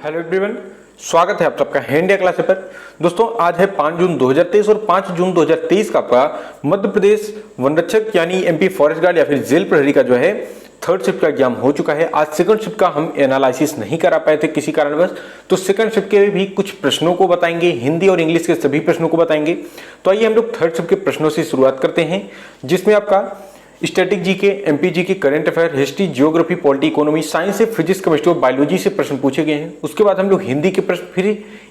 Hello everyone, स्वागत है आप सबका है इंडिया क्लास पर। दोस्तों आज है 5 जून 2023 और 5 जून 2023 का आपका मध्य प्रदेश वन रक्षक यानी एमपी फॉरेस्ट गार्ड या फिर जेल प्रहरी का जो है थर्ड शिफ्ट का एग्जाम हो चुका है। आज सेकंड शिफ्ट का हम एनालिसिस नहीं करा पाए थे किसी कारणवश, तो सेकंड शिफ्ट के भी कुछ प्रश्नों को बताएंगे, हिंदी और इंग्लिश के सभी प्रश्नों को बताएंगे। तो आइए हम लोग थर्ड शिफ्ट के प्रश्नों से शुरुआत करते हैं, जिसमें आपका static GK, MP GK, current affair, history, geography, polity, economy, science से फिजिक्स, केमिस्ट्री और बायोलॉजी से प्रश्न पूछे गए हैं। उसके बाद हम लोग हिंदी के प्रश्न, फिर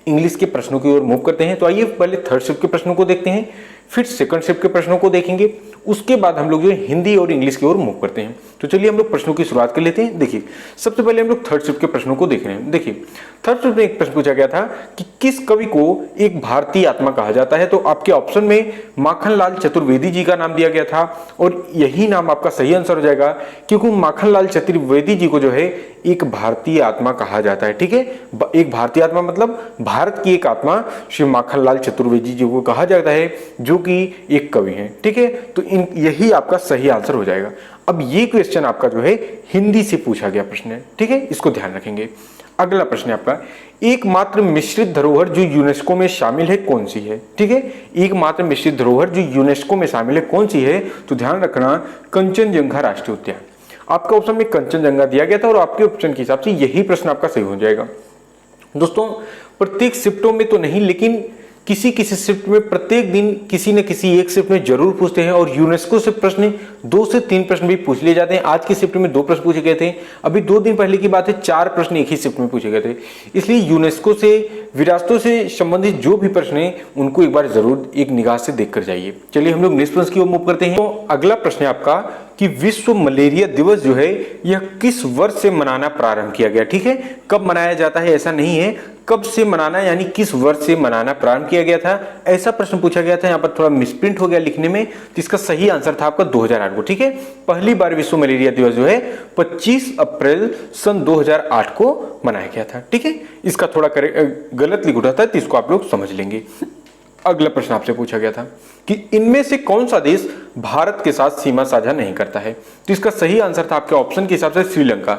इंग्लिश के प्रश्नों की ओर मूव करते हैं। तो आइए पहले थर्ड शिफ्ट के प्रश्नों को देखते हैं, फिर सेकंड शिफ्ट के प्रश्नों को देखेंगे, उसके बाद हम लोग जो है हिंदी और इंग्लिश की ओर मूव करते हैं। तो चलिए हम लोग प्रश्नों की शुरुआत कर लेते हैं। देखिए सबसे पहले हम लोग थर्ड शिफ्ट के प्रश्नों को देख रहे हैं। देखिए थर्ड शिफ्ट में एक प्रश्न पूछा गया था कि किस कवि को एक भारतीय आत्मा कहा जाता है। तो आपके ऑप्शन में माखनलाल चतुर्वेदी जी का नाम दिया गया था और यही नाम आपका सही आंसर हो जाएगा, क्योंकि माखनलाल चतुर्वेदी जी को जो है एक भारतीय आत्मा कहा जाता है। ठीक है, एक भारतीय आत्मा मतलब भारत की एक आत्मा श्री माखनलाल चतुर्वेदी जी को कहा जाता है, जो कि एक कवि हैं। ठीक है, तो यही आपका सही आंसर हो जाएगा। अब ये क्वेश्चन आपका जो है हिंदी से पूछा गया प्रश्न है। ठीक है, इसको ध्यान रखेंगे। अगला प्रश्न है आपका, एकमात्र मिश्रित धरोहर जो यूनेस्को में शामिल है कौन सी है। ठीक है, एकमात्र मिश्रित धरोहर जो यूनेस्को में शामिल है कौन सी है, तो ध्यान रखना कंचनजंगा राष्ट्रीय उद्यान। आपका ऑप्शन में कंचनजंगा दिया गया था और आपके ऑप्शन के हिसाब से यही प्रश्न आपका सही हो जाएगा। दोस्तों प्रत्येक शिफ्टों में तो नहीं, लेकिन किसी किसी शिफ्ट में प्रत्येक दिन किसी न किसी एक शिफ्ट में जरूर पूछते हैं और यूनेस्को से प्रश्न 2 से 3 प्रश्न भी पूछ लिए जाते हैं। आज की शिफ्ट में 2 प्रश्न पूछे गए थे, अभी 2 दिन पहले की बात है 4 प्रश्न एक ही शिफ्ट में पूछे गए थे। इसलिए यूनेस्को से, विरासतों से संबंधित जो भी प्रश्न है उनको एक बार जरूर एक निगाह से देख कर जाइए। चलिए हम लोग नेक्स्ट प्रश्न की ओर मूव करते हैं। तो अगला प्रश्न है आपका कि विश्व मलेरिया दिवस जो है यह किस वर्ष से मनाना प्रारंभ किया गया। ठीक है, कब मनाया जाता है ऐसा नहीं है, कब से मनाना यानी किस वर्ष से मनाना प्रारंभ किया गया था, ऐसा प्रश्न पूछा गया था। यहाँ पर थोड़ा मिसप्रिंट हो गया लिखने में, जिसका सही आंसर था आपका 2008 को। ठीक है, पहली बार विश्व मलेरिया दिवस जो है 25 अप्रैल सन 2008 को मनाया गया था। ठीक है, इसका थोड़ा गलत लिख उठा था, तो इसको आप लोग समझ लेंगे। अगला प्रश्न आपसे पूछा गया था कि इनमें से कौन सा देश भारत के साथ सीमा साझा नहीं करता है। तो इसका सही आंसर था आपके ऑप्शन के हिसाब से श्रीलंका।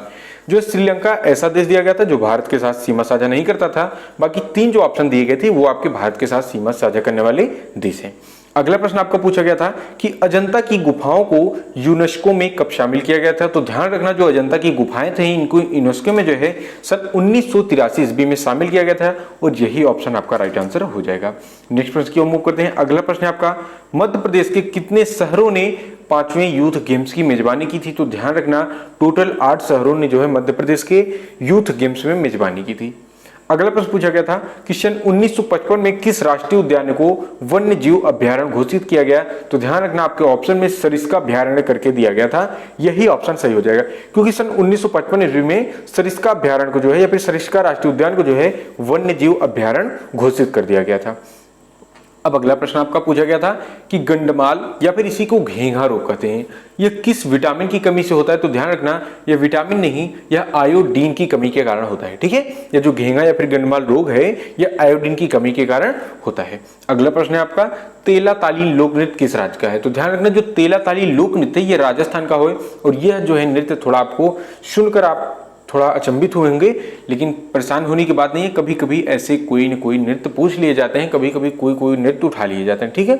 जो श्रीलंका ऐसा देश दिया गया था जो भारत के साथ सीमा साझा नहीं करता था। बाकी 3 जो ऑप्शन दिए गए थे वो आपके भारत के साथ सीमा साझा करने वाले देश हैं। अगला प्रश्न आपका पूछा गया था कि अजंता की गुफाओं को यूनेस्को में कब शामिल किया गया था। तो ध्यान रखना, जो अजंता की गुफाएं थी इनको यूनेस्को में जो है सन 1983 ईस्वी में शामिल किया गया था और यही ऑप्शन आपका राइट आंसर हो जाएगा। नेक्स्ट प्रश्न की ओर मूव करते हैं। अगला प्रश्न आपका, मध्य प्रदेश के कितने शहरों ने 5वें यूथ गेम्स की मेजबानी की थी। तो ध्यान रखना, टोटल 8 शहरों ने जो है मध्य प्रदेश के यूथ गेम्स में मेजबानी की थी। अगला प्रश्न पूछा गया था कि सन 1955 में किस राष्ट्रीय उद्यान को वन्य जीव अभ्यारण्य घोषित किया गया। तो ध्यान रखना, आपके ऑप्शन में सरिस्का अभ्यारण्य करके दिया गया था, यही ऑप्शन सही हो जाएगा, क्योंकि सन 1955 ईस्वी में सरिस्का अभ्यारण्य को जो है या फिर सरिस्का राष्ट्रीय उद्यान को जो है वन्य जीव अभ्यारण्य घोषित कर दिया गया था। अब अगला प्रश्न आपका पूछा गया था कि गंडमाल या फिर इसी को घेंघा रोग कहते हैं, यह किस विटामिन की कमी से होता है। तो ध्यान रखना, यह विटामिन नहीं, यह आयोडीन की कमी के कारण होता है। ठीक है, यह जो घेंघा या फिर गंडमाल रोग है यह आयोडीन की कमी के कारण होता है। अगला प्रश्न है आपका, तेला ताली लोक नृत्य किस राज्य का है। तो ध्यान रखना, जो तेला ताली लोक नृत्य है यह राजस्थान का है और यह जो है नृत्य थोड़ा आपको सुनकर आप थोड़ा अचंभित होंगे, लेकिन परेशान होने की बात नहीं है। कभी कभी ऐसे कोई न कोई नृत्य पूछ लिए जाते हैं, कभी कभी कोई नृत्य उठा लिए जाते हैं। ठीक है,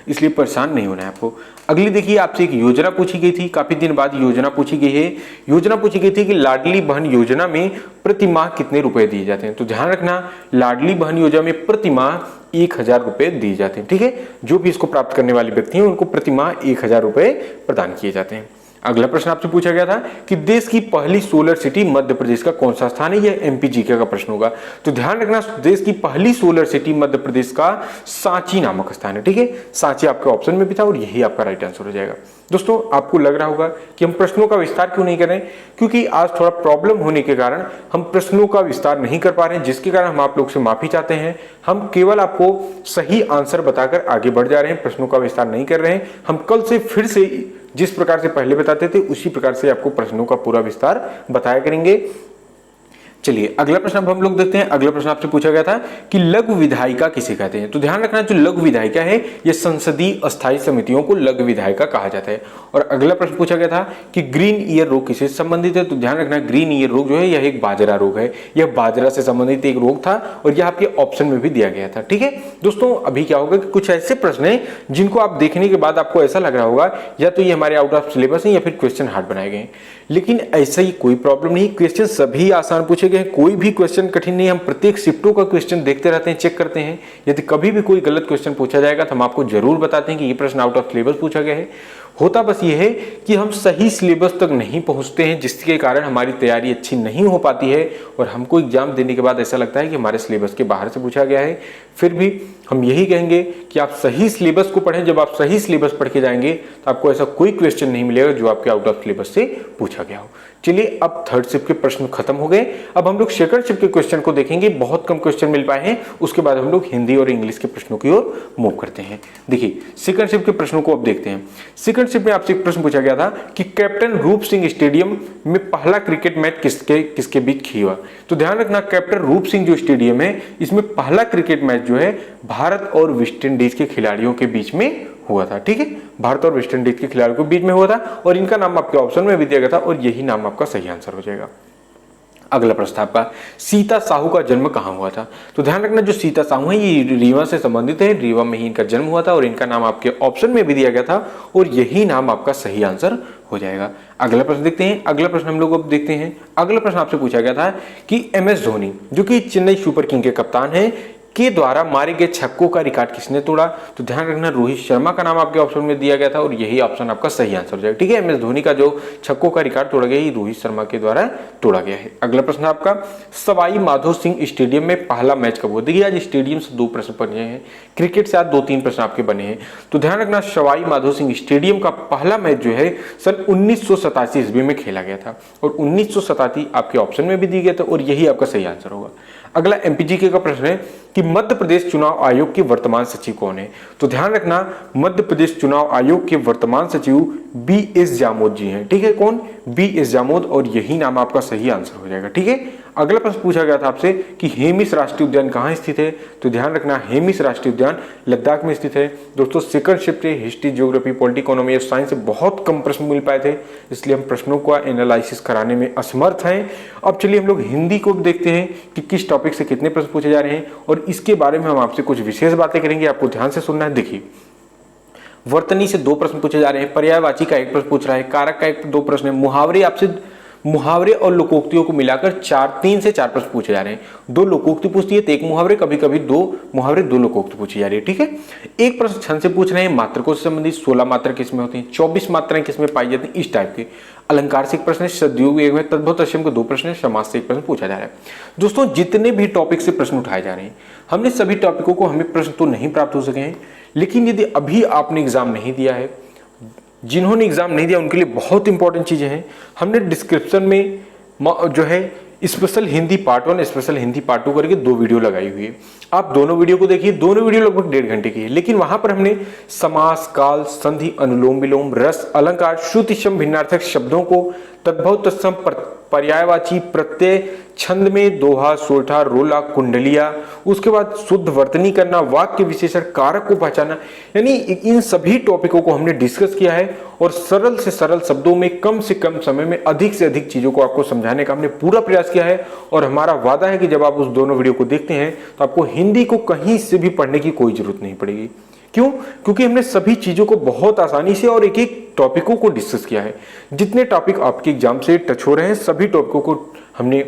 इसलिए परेशान नहीं होना है आपको। अगली देखिए, आपसे एक योजना पूछी गई थी, काफी दिन बाद योजना पूछी गई है। योजना पूछी गई थी कि लाडली बहन योजना में प्रति माह कितने रुपए दिए जाते हैं। तो ध्यान रखना, लाडली बहन योजना में प्रति माह 1000 रुपए दिए जाते हैं। ठीक है, जो भी इसको प्राप्त करने वाले व्यक्ति हैं उनको प्रति माह 1000 रुपए प्रदान किए जाते हैं। अगला प्रश्न आपसे पूछा गया था कि देश की पहली सोलर सिटी मध्य प्रदेश का कौन सा स्थान है। यह एमपी जीके का प्रश्न होगा। तो ध्यान रखना, देश की पहली सोलर सिटी मध्य प्रदेश का सांची नामक स्थान है। ठीक है, सांची आपके ऑप्शन में भी था और यही आपका राइट आंसर हो जाएगा। दोस्तों आपको लग रहा होगा कि हम प्रश्नों का विस्तार क्यों नहीं कर रहे हैं, क्योंकि आज थोड़ा प्रॉब्लम होने के कारण हम प्रश्नों का विस्तार नहीं कर पा रहे हैं, जिसके कारण हम आप लोग से माफी चाहते हैं। हम केवल आपको सही आंसर बताकर आगे बढ़ जा रहे हैं, प्रश्नों का विस्तार नहीं कर रहे हैं। हम कल से फिर से जिस प्रकार से पहले बताते थे उसी प्रकार से आपको प्रश्नों का पूरा विस्तार बताया करेंगे। चलिए अगला प्रश्न अब हम लोग देखते हैं। अगला प्रश्न आपसे पूछा गया था कि लघु विधायिका किसे कहते हैं। तो ध्यान रखना, जो लघु विधायिका है ये संसदीय अस्थायी समितियों को लघु विधायिका कहा जाता है। और अगला प्रश्न पूछा गया था कि ग्रीन ईयर रोग किससे संबंधित है। तो ध्यान रखना, ग्रीन ईयर रोग जो है यह एक बाजरा रोग है, यह बाजरा से संबंधित एक रोग था और यह आपके ऑप्शन में भी दिया गया था। ठीक है दोस्तों, अभी क्या होगा कि कुछ ऐसे प्रश्न है जिनको आप देखने के बाद आपको ऐसा लग रहा होगा या तो ये हमारे आउट ऑफ सिलेबस है या फिर क्वेश्चन हार्ड बनाए गए, लेकिन ऐसा ही कोई प्रॉब्लम नहीं। क्वेश्चन सभी आसान पूछे गए, कोई भी क्वेश्चन कठिन नहीं। हम प्रत्येक शिफ्टों का क्वेश्चन देखते रहते हैं, चेक करते हैं। यदि कभी भी कोई गलत क्वेश्चन पूछा जाएगा तो हम आपको जरूर बताते हैं कि ये प्रश्न आउट ऑफ सिलेबस पूछा गया है। होता बस ये है कि हम सही सिलेबस तक नहीं पहुंचते हैं, जिसके कारण हमारी तैयारी अच्छी नहीं हो पाती है और हमको एग्जाम देने के बाद ऐसा लगता है कि हमारे सिलेबस के बाहर से पूछा गया है। फिर भी हम यही कहेंगे कि आप सही सिलेबस को पढ़ें। जब आप सही सिलेबस पढ़ के जाएंगे तो आपको ऐसा कोई क्वेश्चन नहीं मिलेगा जो आपके आउट ऑफ सिलेबस से पूछा गया हो। चलिए अब थर्ड शिफ्ट के प्रश्न खत्म हो गए। अब हम लोग सेकंड शिफ्ट के क्वेश्चन को देखेंगे। बहुत कम क्वेश्चन मिल पाए हैं, उसके बाद हम लोग हिंदी और इंग्लिश के प्रश्नों की ओर मूव करते हैं। देखिए सेकंड शिफ्ट के प्रश्नों को अब देखते हैं। सेकंड शिफ्ट में आपसे एक प्रश्न पूछा गया था कि कैप्टन रूप सिंह स्टेडियम में पहला क्रिकेट मैच किसके बीच हुआ। तो ध्यान रखना, कैप्टन रूप सिंह जो स्टेडियम है इसमें पहला क्रिकेट मैच जो है भारत और वेस्ट इंडीज के खिलाड़ियों के बीच में हुआ था। ठीक है, भारत और वेस्ट इंडीज के खिलाड़ियों के बीच में हुआ था और इनका नाम आपके ऑप्शन में भी दिया गया था और यही नाम आपका सही आंसर हो जाएगा। अगला प्रश्न आपका, सीता साहू का जन्म कहां हुआ था। तो ध्यान रखना, जो सीता साहू है ये रीवा से संबंधित है, रीवा में ही इनका जन्म हुआ था और इनका नाम आपके ऑप्शन में भी दिया गया था और यही नाम आपका सही आंसर हो जाएगा। अगला प्रश्न देखते हैं। अगला प्रश्न हम लोग अब देखते हैं। अगला प्रश्न आपसे पूछा गया था कि MS धोनी जो कि चेन्नई सुपर किंग के कप्तान है के द्वारा मारे गए छक्कों का रिकॉर्ड किसने तोड़ा। तो ध्यान रखना, रोहित शर्मा का नाम आपके ऑप्शन में दिया गया था और यही ऑप्शन आपका सही आंसर हो जाएगा। ठीक है, MS धोनी का जो छक्कों का रिकॉर्ड तोड़ा गया ये रोहित शर्मा के द्वारा तोड़ा गया है। अगला प्रश्न आपका, सवाई माधो सिंह स्टेडियम में पहला मैच कब हुआ। देखिए आज स्टेडियम से 2 प्रश्न बने हैं, क्रिकेट से आज 2-3 प्रश्न आपके बने हैं। तो ध्यान रखना, सवाई माधो सिंह स्टेडियम का पहला मैच जो है सन 1987 ईस्वी में खेला गया था और 1987 आपके ऑप्शन में भी दिया गया था और यही आपका सही आंसर होगा। अगला MPGK का प्रश्न है कि मध्य प्रदेश चुनाव आयोग के वर्तमान सचिव कौन है। तो ध्यान रखना, मध्य प्रदेश चुनाव आयोग के वर्तमान सचिव BS जामोद जी हैं। ठीक है, कौन? BS जामोद और यही नाम आपका सही आंसर हो जाएगा। ठीक है, अगला प्रश्न पूछा गया था आपसे कि हेमिस राष्ट्रीय उद्यान कहाँ स्थित है। तो ध्यान रखना, हेमिस राष्ट्रीय उद्यान लद्दाख में स्थित है। दोस्तों second shift history, geography, polity, economy और साइंस से बहुत कम प्रश्न मिल पाए थे, इसलिए हम प्रश्नों का एनालिसिस कराने में असमर्थ हैं। अब चलिए हम लोग हिंदी को देखते हैं कि किस टॉपिक से कितने प्रश्न पूछे जा रहे हैं और इसके बारे में हम आपसे कुछ विशेष बातें करेंगे, आपको ध्यान से सुनना है। देखिए वर्तनी से 2 प्रश्न पूछे जा रहे हैं, पर्यायवाची का 1 प्रश्न पूछ रहा है, कारक का 2 प्रश्न है, मुहावरे और लोकोक्तियों को मिलाकर 3 से 4 प्रश्न पूछे जा रहे हैं। 2 लोकोक्ति पूछती है तो 1 मुहावरे, कभी कभी 2 मुहावरे 2 लोकोक्ति पूछी जा रही है। ठीक है, 1 प्रश्न छंद से पूछ रहे हैं, मात्रकों से संबंधित 16 मात्रा किसमें होती हैं, 24 मात्राएं किसमें पाई जाती हैं, इस टाइप के। अलंकार से 1 प्रश्न है, सद्योग 1 में, तद्भव तत्सम को 2 प्रश्न है, समास से 1 प्रश्न पूछा जा रहा है। दोस्तों जितने भी टॉपिक से प्रश्न उठाए जा रहे हैं, हमने सभी टॉपिकों को, हमें प्रश्न तो नहीं प्राप्त हो सके हैं, लेकिन यदि अभी आपने एग्जाम नहीं दिया है, जिन्होंने एग्जाम नहीं दिया उनके लिए बहुत इंपॉर्टेंट चीजें हैं। हमने डिस्क्रिप्शन में जो है special Hindi part 1, special Hindi part 2 करके 2 वीडियो लगाई हुई है। आप दोनों वीडियो को देखिए, दोनों वीडियो लगभग 1.5 घंटे की है, लेकिन वहां पर हमने समास, काल, संधि, अनुलोम विलोम, रस, अलंकार, श्रुति सम भिन्नार्थक शब्दों को, तद्भव तत्सम, पर्यायवाची, प्रत्यय, छंद में दोहा, सोठा, रोला, कुंडलिया, उसके बाद शुद्ध वर्तनी करना, वाक्य विशेषण, कारक को पहचाना, यानी इन सभी टॉपिकों को हमने डिस्कस किया है और सरल से सरल शब्दों में कम से कम समय में अधिक से अधिक चीजों को आपको समझाने का हमने पूरा प्रयास किया है। और हमारा वादा है कि जब आप उस दोनों वीडियो को देखते हैं तो आपको हिंदी को कहीं से भी पढ़ने की कोई जरूरत नहीं पड़ेगी। क्यों? क्योंकि हमने सभी चीजों को बहुत आसानी से और एक एक टॉपिकों को डिस्कस किया है। जितने टॉपिक आपके एग्जाम से टच हो रहे हैं सभी टॉपिकों को हमने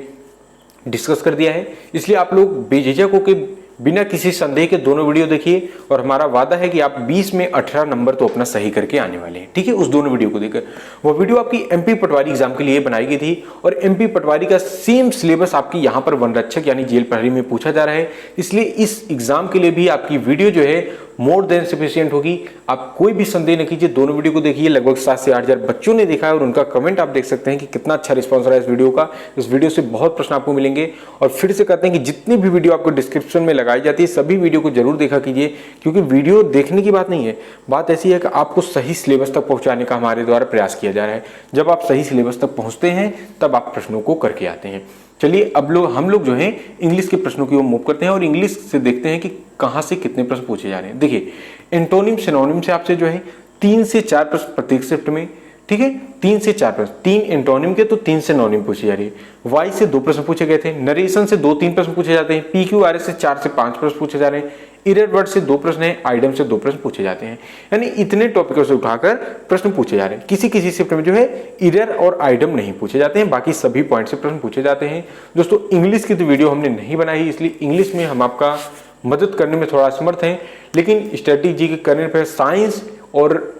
डिस्कस कर दिया है, इसलिए आप लोग बेझिझक होकर बिना किसी संदेह के दोनों वीडियो देखिए और हमारा वादा है कि आप 20 में 18 नंबर तो अपना सही करके आने वाले हैं। ठीक है, उस दोनों वीडियो को देखकर। वो वीडियो आपकी MP पटवारी एग्जाम के लिए बनाई गई थी और MP पटवारी का सेम सिलेबस आपकी यहाँ पर वन रक्षक यानी जेल प्रहरी में पूछा जा रहा है, इसलिए इस एग्जाम के लिए भी आपकी वीडियो जो है मोर देन सफिशिएंट होगी। आप कोई भी संदेह न कीजिए, दोनों वीडियो को देखिए। लगभग 7 से 8 हज़ार बच्चों ने देखा है और उनका कमेंट आप देख सकते हैं कि कितना अच्छा रिस्पॉन्स रहा है इस वीडियो का। इस वीडियो से बहुत प्रश्न आपको मिलेंगे। और फिर से कहते हैं कि जितनी भी वीडियो आपको डिस्क्रिप्शन में लगाई जाती है सभी वीडियो को जरूर देखा कीजिए, क्योंकि वीडियो देखने की बात नहीं है, बात ऐसी है कि आपको सही सिलेबस तक पहुंचाने का हमारे द्वारा प्रयास किया जा रहा है। जब आप सही सिलेबस तक पहुंचते हैं तब आप प्रश्नों को करके आते हैं। चलिए अब हम लोग जो है इंग्लिश के प्रश्नों की ओर मूव करते हैं और इंग्लिश से देखते हैं कि कहां से कितने प्रश्न पूछे जा रहे हैं। देखिए, एंटोनिम सिनोनिम से आपसे जो है 3 से 4 प्रश्न प्रत्येक शिफ्ट में, ठीक है, 3 से 4 प्रश्न, 3 एंटोनिम के तो 3 सिनोनिम पूछी जा रही है। वाई से 2 प्रश्न पूछे गए थे, नरेशन से 2-3 प्रश्न पूछे जाते हैं, PQRS से 4 से 5 प्रश्न पूछे जा रहे हैं, इरर वर्ड से 2 प्रश्न है, आइडम से 2 प्रश्न पूछे जाते हैं। यानी इतने टॉपिकों से उठाकर प्रश्न पूछे जा रहे हैं। किसी किसी शिफ्ट में जो है इरर और आइडम नहीं पूछे जाते हैं, बाकी सभी पॉइंट से प्रश्न पूछे जाते हैं। दोस्तों इंग्लिश की तो वीडियो हमने नहीं बनाई, इसलिए इंग्लिश में हम आपका मदद करने में थोड़ा असमर्थ हैं, लेकिन स्ट्रेटेजी के करने पर साइंस और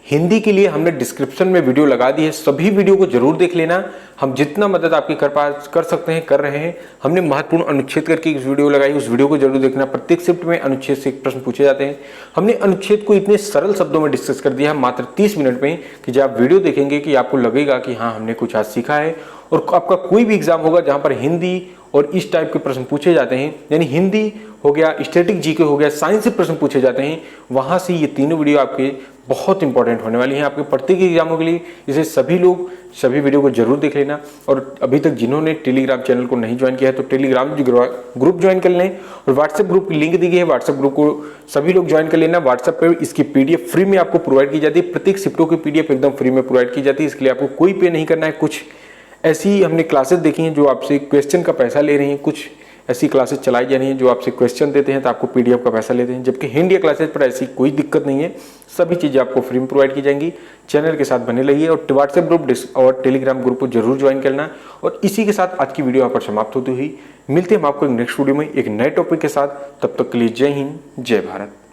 हिंदी के लिए हमने डिस्क्रिप्शन में वीडियो लगा दी है, सभी वीडियो को जरूर देख लेना। हम जितना मदद आपकी कर सकते हैं कर रहे हैं। हमने महत्वपूर्ण अनुच्छेद करके एक वीडियो लगाई, उस वीडियो को जरूर देखना। प्रत्येक शिफ्ट में अनुच्छेद से एक प्रश्न पूछे जाते हैं। हमने अनुच्छेद को इतने सरल शब्दों में डिस्कस कर दिया है मात्र 30 मिनट में कि जब आप वीडियो देखेंगे कि आपको लगेगा कि हाँ हमने कुछ आज सीखा है। और आपका कोई भी एग्जाम होगा जहाँ पर हिंदी और इस टाइप के प्रश्न पूछे जाते हैं, यानी हिंदी हो गया, स्टैटिक जीके हो गया, साइंस से प्रश्न पूछे जाते हैं, वहां से ये तीनों वीडियो आपके बहुत इंपॉर्टेंट होने वाली हैं आपके प्रत्येक एग्जामों के लिए। इसे सभी लोग सभी वीडियो को जरूर देख लेना। और अभी तक जिन्होंने टेलीग्राम चैनल को नहीं ज्वाइन किया है तो टेलीग्राम ग्रुप ज्वाइन कर लें, और व्हाट्सएप ग्रुप की लिंक दी गई है, व्हाट्सएप ग्रुप को सभी लोग ज्वाइन कर लेना। व्हाट्सएप पर इसकी PDF फ्री में आपको प्रोवाइड की जाती है, प्रत्येक शिफ्टों की PDF एकदम फ्री में प्रोवाइड की जाती है, इसके लिए आपको कोई पे नहीं करना है। कुछ ऐसी हमने क्लासेस देखी हैं जो आपसे क्वेश्चन का पैसा ले रही हैं, कुछ ऐसी क्लासेस चलाई जा रही हैं जो आपसे क्वेश्चन देते हैं तो आपको PDF का पैसा लेते हैं, जबकि हिंदी क्लासेस पर ऐसी कोई दिक्कत नहीं है, सभी चीज़ें आपको फ्री में प्रोवाइड की जाएंगी। चैनल के साथ बने रहिए और व्हाट्सएप ग्रुप और टेलीग्राम ग्रुप को जरूर ज्वाइन करना। और इसी के साथ आज की वीडियो यहाँ पर समाप्त होती हुई मिलते हैं हम आपको नेक्स्ट वीडियो में एक नए टॉपिक के साथ। तब तक के लिए जय हिंद, जय भारत।